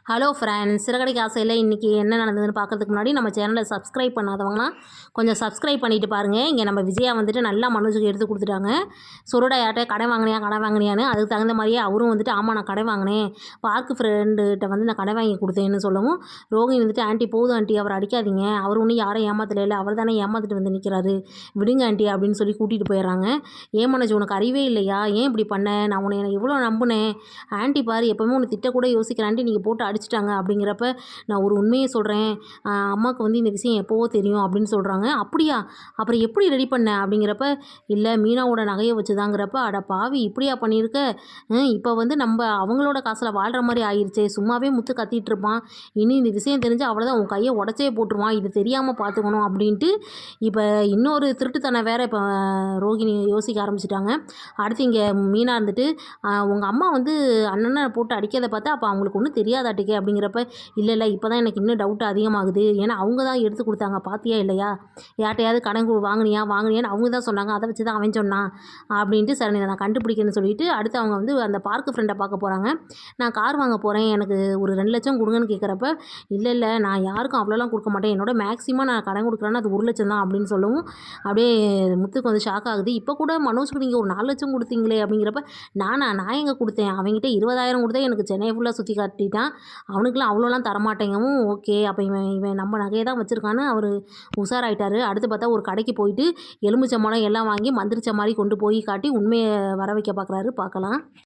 Hello friends, Siragadikka ஆசையில் இன்றைக்கி என்ன நடந்ததுன்னு பார்க்கறதுக்கு முன்னாடி நம்ம சேனலை சப்ஸ்கிரைப் பண்ணாதவங்களாம் கொஞ்சம் சப்ஸ்கிரைப் பண்ணிவிட்டு பாருங்கள். இங்கே நம்ம விஜயா வந்துட்டு நல்லா மனோஜுக்கு எடுத்து கொடுத்துட்டாங்க. சுருடா யார்கிட்ட கடை வாங்கினியான்னு அதுக்கு தகுந்த மாதிரியே அவரும் வந்துட்டு ஆமாம் நான் கடை வாங்கினேன், பார்க்கு ஃப்ரெண்டுகிட்ட வந்து நான் கடை வாங்கி கொடுத்தேன்னு சொல்லவும் ரோகிணி வந்துட்டு ஆண்டி போதும் ஆண்டி அவர் அடிக்காதீங்க, அவர் ஒன்றும் யாரும் ஏமாத்தல, அவர் தானே ஏமாற்றிட்டு வந்து நிற்கிறாரு, விடுங்க ஆண்டி அப்படின்னு சொல்லி கூட்டிகிட்டு போயிடுறாங்க. ஏன் மனோஜ் உனக்கு அறிவே இல்லையா, ஏன் இப்படி பண்ண, நான் உன்னை எவ்வளோ நம்பினேன், ஆண்டி பாரு எப்போவுமே உன்னை திட்டக்கூட யோசிக்கிறேன் ஆண்டி, நீங்கள் போட்டு அடிச்சிட்டாங்க அப்படிங்கிறப்ப நான் ஒரு உண்மையை சொல்கிறேன், அம்மாவுக்கு வந்து இந்த விஷயம் எப்போவோ தெரியும் அப்படின்னு சொல்கிறாங்க. அப்படியா, அப்புறம் எப்படி ரெடி பண்ண அப்படிங்கிறப்ப இல்லை மீனாவோட நகையை வச்சுதாங்கிறப்ப அட பாவி இப்படியா பண்ணியிருக்க, இப்போ வந்து நம்ம அவங்களோட காசில் வாழ்கிற மாதிரி ஆயிடுச்சே, சும்மாவே முத்து கத்திட்டு இருப்பான், இனி இந்த விஷயம் தெரிஞ்சு அவ்வளோதான் உன் கையை உடச்சே போட்டுருவான், இது தெரியாமல் பார்த்துக்கணும் அப்படின்ட்டு இப்போ இன்னொரு திருட்டுத்தனம் வேற இப்போ ரோகிணி யோசிக்க ஆரம்பிச்சிட்டாங்க. அடுத்து இங்கே மீனா இருந்துட்டு உங்கள் அம்மா வந்து அண்ணனை போட்டு அடிக்கிறத பார்த்தா அப்போ அவங்களுக்கு ஒன்றும் தெரியாதாட்டிக்கே அப்படிங்கிறப்ப இல்லை இப்போ தான் எனக்கு இன்னும் டவுட் அதிகமாகுது, ஏன்னா அவங்க தான் எடுத்து கொடுத்தாங்க பார்த்தியா இல்லையா, யார்ட்டையாவது கடன் வாங்கினியான்னு அவங்க தான் சொன்னாங்க, அதை வச்சு தான் அவன் சொன்னான் அப்படின்ட்டு சரி நான் கண்டுபிடிக்கிறேன்னு சொல்லிட்டு அடுத்து அவங்க வந்து அந்த பார்க்கு ஃப்ரெண்டை பார்க்க போகிறாங்க. நான் கார் வாங்க போகிறேன், எனக்கு ஒரு 2 லட்சம் கொடுங்கன்னு கேட்குறப்ப இல்லை நான் யாருக்கும் அவ்வளோலாம் கொடுக்க மாட்டேன், என்னோட மேக்ஸிமம் நான் கடன் கொடுக்குறேன்னா அது 1 லட்சம் தான் அப்படின்னு சொல்லவும் அப்படியே முத்துக்கு வந்து ஷாக் ஆகுது. இப்போ கூட மனோஜ்க்கு நீங்கள் ஒரு 4 லட்சம் கொடுத்தீங்களே அப்படிங்கிறப்ப நான் எங்கே கொடுத்தேன், அவங்ககிட்ட 20,000 கொடுத்தா எனக்கு சென்னையை ஃபுல்லாக சுற்றி காட்டிட்டான், அவனுக்குலாம் அவ்வளோலாம் தரமாட்டேங்கவும் ஓகே அப்போ இவன் நம்ம நகையை தான் வச்சுருக்கான்னு அவர் உஷாராயிட்டார். அடுத்து பார்த்தா ஒரு கடைக்கு போயிட்டு எலுமிச்சம்பழம் எல்லாம் வாங்கி மந்திரிச்ச மாதிரி கொண்டு போய் காட்டி உண்மையை வர வைக்க பார்க்குறாரு. பார்க்கலாம்.